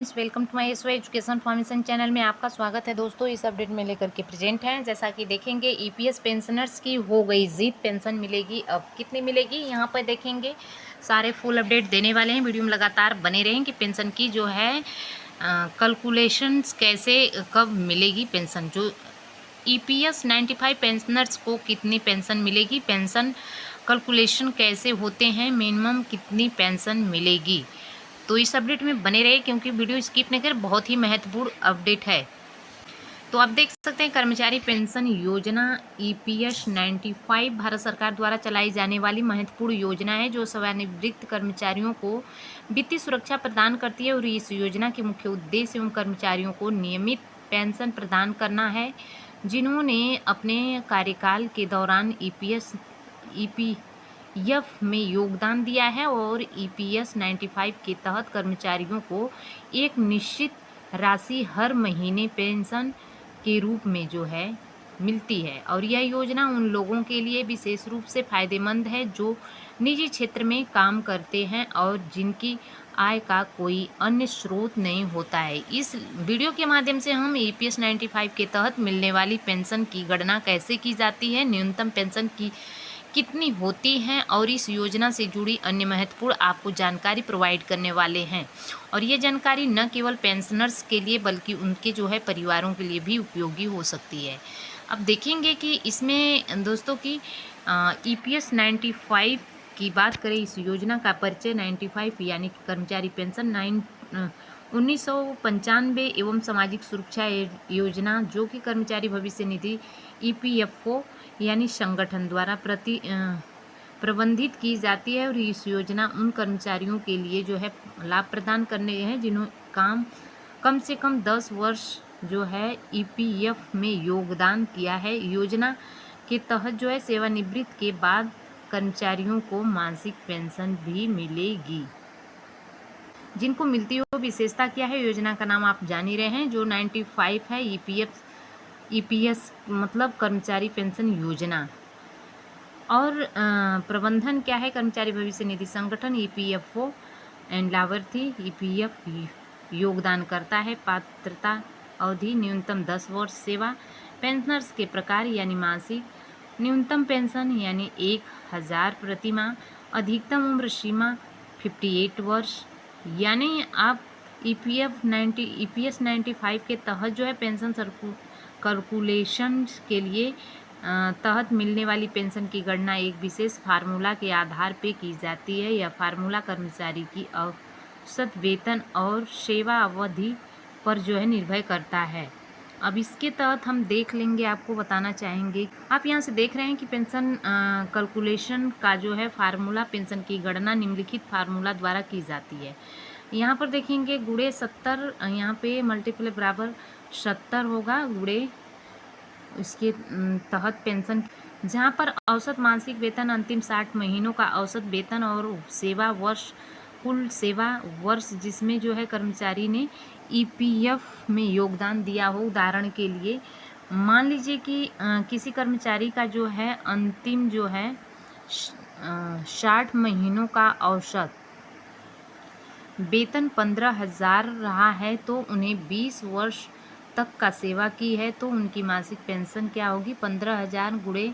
Welcome to my education formation channel में आपका स्वागत है दोस्तों। इस अपडेट में लेकर के प्रेजेंट हैं। जैसा कि देखेंगे ईपीएस पेंशनर्स की हो गई जीत, पेंशन मिलेगी। अब कितनी मिलेगी यहाँ पर देखेंगे, सारे फुल अपडेट देने वाले हैं। वीडियो में लगातार बने रहें कि पेंशन की जो है कैलकुलेशंस कैसे कब मिलेगी पेंशन, जो ईपीएस 95 पेंशनर्स को कितनी पेंशन मिलेगी, पेंशन कैलकुलेशन कैसे होते हैं, मिनिमम कितनी पेंशन मिलेगी। तो इस अपडेट में बने रहे क्योंकि वीडियो स्किप नहीं कर, बहुत ही महत्वपूर्ण अपडेट है। तो आप देख सकते हैं कर्मचारी पेंशन योजना ईपीएस 95 भारत सरकार द्वारा चलाई जाने वाली महत्वपूर्ण योजना है जो सेवानिवृत्त कर्मचारियों को वित्तीय सुरक्षा प्रदान करती है। और इस योजना के मुख्य उद्देश्य एवं कर्मचारियों को नियमित पेंशन प्रदान करना है जिन्होंने अपने कार्यकाल के दौरान ईपीएफ में योगदान दिया है। और ईपीएस 95 के तहत कर्मचारियों को एक निश्चित राशि हर महीने पेंशन के रूप में जो है मिलती है। और यह योजना उन लोगों के लिए विशेष रूप से फायदेमंद है जो निजी क्षेत्र में काम करते हैं और जिनकी आय का कोई अन्य स्रोत नहीं होता है। इस वीडियो के माध्यम से हम ईपीएस 95 के तहत मिलने वाली पेंशन की गणना कैसे की जाती है, न्यूनतम पेंशन की कितनी होती हैं और इस योजना से जुड़ी अन्य महत्वपूर्ण आपको जानकारी प्रोवाइड करने वाले हैं। और ये जानकारी न केवल पेंशनर्स के लिए बल्कि उनके जो है परिवारों के लिए भी उपयोगी हो सकती है। अब देखेंगे कि इसमें दोस्तों की ईपीएस 95 की बात करें, इस योजना का परिचय 95 यानी कि कर्मचारी पेंशन 1995 एवं सामाजिक सुरक्षा योजना जो कि कर्मचारी भविष्य निधि ईपीएफओ यानी संगठन द्वारा प्रबंधित की जाती है। और इस योजना उन कर्मचारियों के लिए जो है लाभ प्रदान करने हैं जिन्होंने कम से कम 10 वर्ष जो है ईपीएफ में योगदान किया है। योजना के तहत जो है सेवानिवृत्ति के बाद कर्मचारियों को मासिक पेंशन भी मिलेगी। जिनको मिलती हो विशेषता क्या है, योजना का नाम आप जान ही रहे हैं जो 95 है, ईपीएस मतलब कर्मचारी पेंशन योजना। और प्रबंधन क्या है, कर्मचारी भविष्य निधि संगठन ईपीएफओ एंड लाभार्थी ईपीएफ योगदान करता है। पात्रता अवधि न्यूनतम 10 वर्ष सेवा। पेंशनर्स के प्रकार यानी मासिक न्यूनतम पेंशन यानी 1000 प्रति माह। अधिकतम उम्र सीमा 58 वर्ष। यानी आप ईपीएस 95 के तहत जो है पेंशन कैलकुलेशन के लिए तहत मिलने वाली पेंशन की गणना एक विशेष फार्मूला के आधार पर की जाती है। यह फार्मूला कर्मचारी की औसत वेतन और सेवा अवधि पर जो है निर्भर करता है। अब इसके तहत हम देख लेंगे, आपको बताना चाहेंगे। आप यहाँ से देख रहे हैं कि पेंशन कैलकुलेशन का जो है फार्मूला, पेंशन की गणना निम्नलिखित फार्मूला द्वारा की जाती है। यहाँ पर देखेंगे गुणे 70, यहाँ पे मल्टीप्लाई बराबर 70 होगा गुणे इसके तहत पेंशन, जहाँ पर औसत मासिक वेतन अंतिम 60 महीनों का औसत वेतन और सेवा वर्ष कुल सेवा वर्ष जिसमें जो है कर्मचारी ने ईपीएफ में योगदान दिया हो। उदाहरण के लिए मान लीजिए कि किसी कर्मचारी का जो है अंतिम जो है 60 महीनों का औसत वेतन 15,000 रहा है तो उन्हें 20 वर्ष तक का सेवा की है तो उनकी मासिक पेंशन क्या होगी, 15,000 गुणे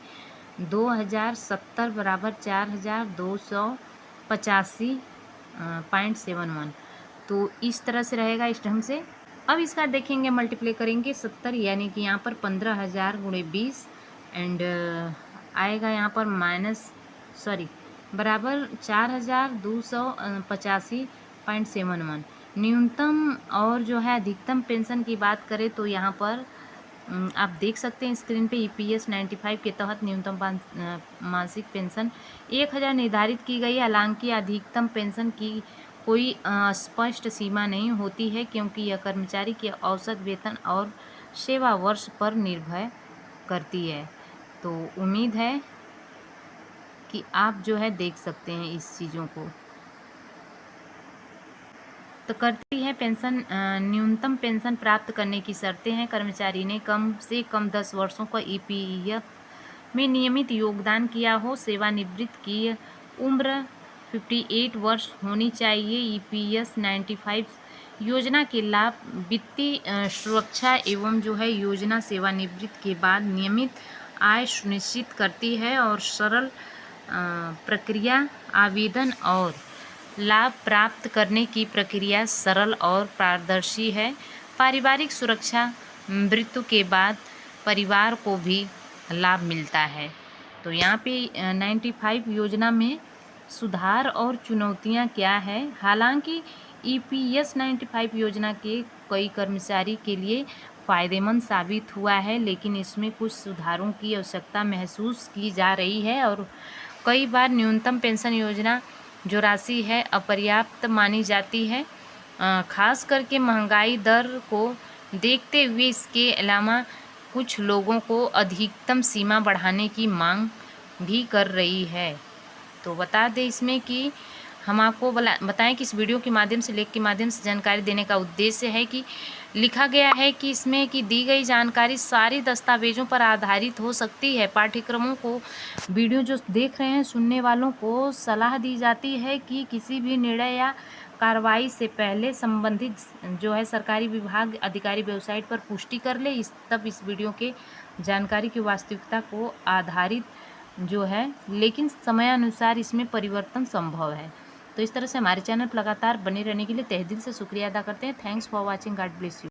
2070 बराबर 4,285.71। तो इस तरह से रहेगा, इस ढंग से। अब इसका देखेंगे मल्टीप्लाई करेंगे 70 यानी कि यहाँ पर 15,000 गुणे 20 एंड आएगा यहाँ पर बराबर 4,285.71। न्यूनतम और जो है अधिकतम पेंशन की बात करें तो यहाँ पर आप देख सकते हैं स्क्रीन पे ईपीएस 95 के तहत न्यूनतम मासिक पेंशन 1,000 निर्धारित की गई। हालांकि अधिकतम पेंशन की कोई स्पष्ट सीमा नहीं होती है क्योंकि यह कर्मचारी के औसत वेतन और सेवा वर्ष पर निर्भर करती है। तो उम्मीद है कि आप जो है देख सकते हैं इस चीज़ों को। तो करती है पेंशन न्यूनतम पेंशन प्राप्त करने की शर्तें हैं। कर्मचारी ने कम से कम 10 वर्षों का ईपीएफ में नियमित योगदान किया हो। सेवानिवृत्त की उम्र 58 वर्ष होनी चाहिए। ईपीएस 95 योजना के लाभ वित्तीय सुरक्षा एवं जो है योजना सेवानिवृत्ति के बाद नियमित आय सुनिश्चित करती है और सरल प्रक्रिया आवेदन और लाभ प्राप्त करने की प्रक्रिया सरल और पारदर्शी है। पारिवारिक सुरक्षा मृत्यु के बाद परिवार को भी लाभ मिलता है। तो यहाँ पे 95 योजना में सुधार और चुनौतियाँ क्या है। हालांकि EPS 95 योजना के कई कर्मचारी के लिए फ़ायदेमंद साबित हुआ है, लेकिन इसमें कुछ सुधारों की आवश्यकता महसूस की जा रही है और कई बार न्यूनतम पेंशन योजना जो राशि है अपर्याप्त मानी जाती है, खास करके महंगाई दर को देखते हुए। इसके अलावा कुछ लोगों को अधिकतम सीमा बढ़ाने की मांग भी कर रही है। तो बता दें इसमें कि हम आपको बताएं कि इस वीडियो के माध्यम से, लेख के माध्यम से जानकारी देने का उद्देश्य है कि लिखा गया है कि इसमें कि दी गई जानकारी सारी दस्तावेजों पर आधारित हो सकती है। पाठ्यक्रमों को वीडियो जो देख रहे हैं सुनने वालों को सलाह दी जाती है कि किसी भी निर्णय या कार्रवाई से पहले संबंधित जो है सरकारी विभाग अधिकारी वेबसाइट पर पुष्टि कर ले, तब इस वीडियो के जानकारी की वास्तविकता को आधारित जो है, लेकिन समयानुसार इसमें परिवर्तन संभव है। तो इस तरह से हमारे चैनल पर लगातार बने रहने के लिए तहे दिल से शुक्रिया अदा करते हैं। Thanks for watching. God bless you.